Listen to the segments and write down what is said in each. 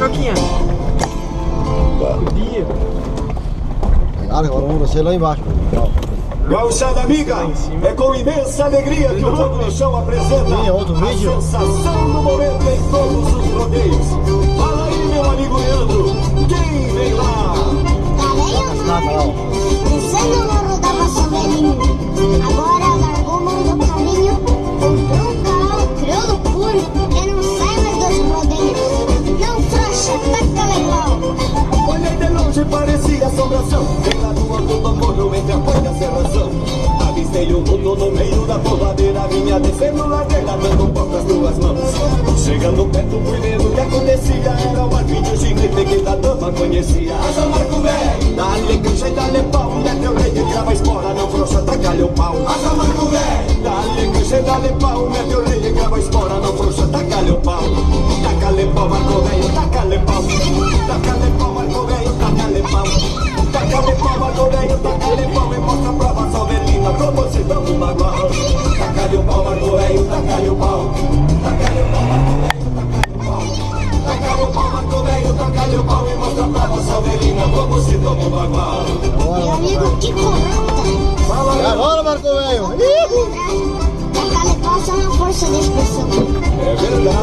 Coquinha. Agora vamos descer lá embaixo. Gauchada amiga, é com imensa alegria que o Fogo no Chão apresenta a sensação do momento em todos os rodeios. Fala aí, meu amigo Leandro, quem vem lá? Pensando no rodava sobelinho. Agora largou mão do caminho. Comprou um cavalo crioulo puro que não sai mais dos rodeios. Não frouxa, taca legal. Olhei de longe, parecia assombração. Vem lá do alto do morro, entre a folha e a serração. Avistei o mundo no meio da povoadeira. Vinha descendo ladeira, dando um pau com as duas mãos. Chegando perto, fui vendo o que acontecia. Era o arpinho gigante que da dama conhecia. Acha Marco Velho, dá-lhe cancha e dá-lhe pau. Mete o rei que crava a espora, não frouxa, taca-lhe o pau. Acha Marco Velho, dá-lhe cancha e dá-lhe pau. Mete o rei que crava a espora, não frouxa, taca-lhe o pau. Taca-lhe pau, Marco Velho, taca-lhe pau. Taca-lhe pau, Marco Velho, taca-lhe pau. Taca-lhe pau, Marco Velho, taca-lhe pau. E mostra a prova soberina, proposição do bagual. Taca-lhe o pau, Marco Velho, taca-lhe o pau. Taca-lhe o pau, Marco Velho, taca-lhe o pau, Marco Velho, taca-lhe o pau. E mostra a prova soberina, como se toma um bagual. Meu amigo, que corrupta. E agora, Marco Velho? Taca-lhe pau só na força da expressão. É verdade,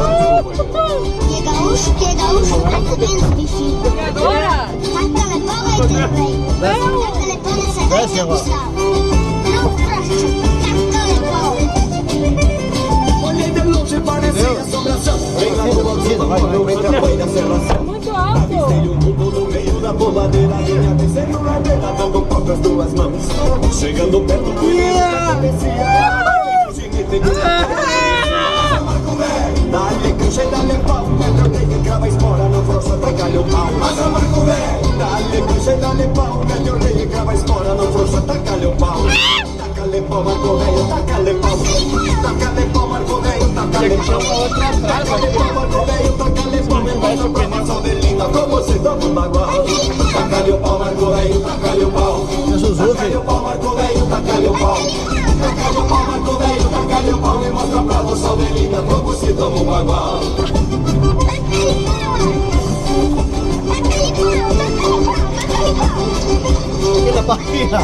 Que gaúcho, taca menos bichinho. Agora! Taca-lhe pau aí também. Taca-lhe pau nessa Desce agora. Não frouxa, taca-lhe pau. olhei de longe, parecia assombração. Vem lá do alto do morro, entre a folha e a serração. Muito alto! Avistei o mundo no meio da povoadeira. Vinha descendo ladeira, dando um pau com as duas mãos. Chegando perto, fui vendo o que acontecia. Marco Velho, dá-lhe cancha e dá-lhe pau. Mete o rei que crava a espora, não frouxa, taca-lhe o pau. Mas a Marco Velho, dá-lhe cancha e dá-lhe pau. Mete o rei que crava a espora, não frouxa, taca-lhe o pau. Taca-lhe pau, Marco Velho, taca-lhe pau. Taca-lhe pau, Marco Velho, taca-lhe pau. Taca-lhe pau, Marco Velho, taca-lhe pau. E mostra a prova soberina, como se toma um bagual. Taca-lhe o pau, Marco Velho, taca-lhe o pau. Taca-lhe o pau, Marco Velho, taca-lhe o pau. Taca-lhe o pau, Marco Velho, taca-lhe o pau. E mostra a prova soberina, como se toma um bagual. Aquela barriga.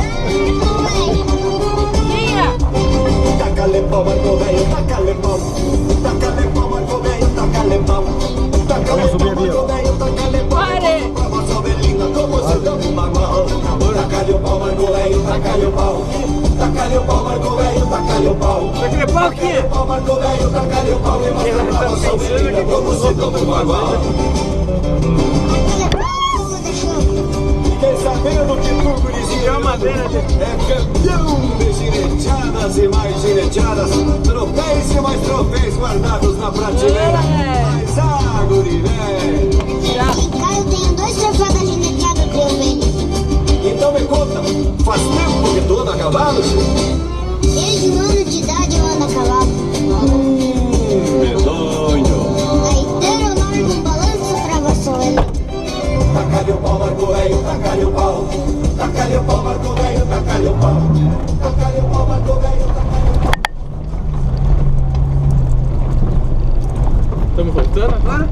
Taca-lhe pau, Marco Velho, taca-lhe pau. Taca-lhe pau, Marco Velho, taca-lhe pau. Taca-lhe pau, Marco Velho, taca-lhe pau. Pare! Prova soberina, como se toma um bagual. Taca-lhe o pau, Marco Velho, taca-lhe o pau. Taca-lhe o pau, Marco Velho, taca-lhe o pau. Taca-lhe pau aqui! Pau, Marco Velho, taca-lhe o pau. E mostra a prova soberina, como se toma um bagual. Taca-lhe pau, deixou. Fiquei sabendo que tu, gurizinho, é campeão de gineteadas e mais gineteadas, troféus e mais troféus guardados na prateleira. Mas a guri, né? Cara, eu tenho 2 troféus da gineteada que eu venho. Então me conta, faz tempo que tu anda a cavalo? Desde 1 ano de idade eu ando a cavalo. Medonho. Gaiteiro, eu largo um balanço pra vassoura. Taca-lhe o pau, Marco Velho, taca-lhe o pau. Taca-lhe o pau, Marco Velho, taca-lhe o pau. Taca-lhe o pau, Marco Velho, taca-lhe o pau. Estamos voltando agora?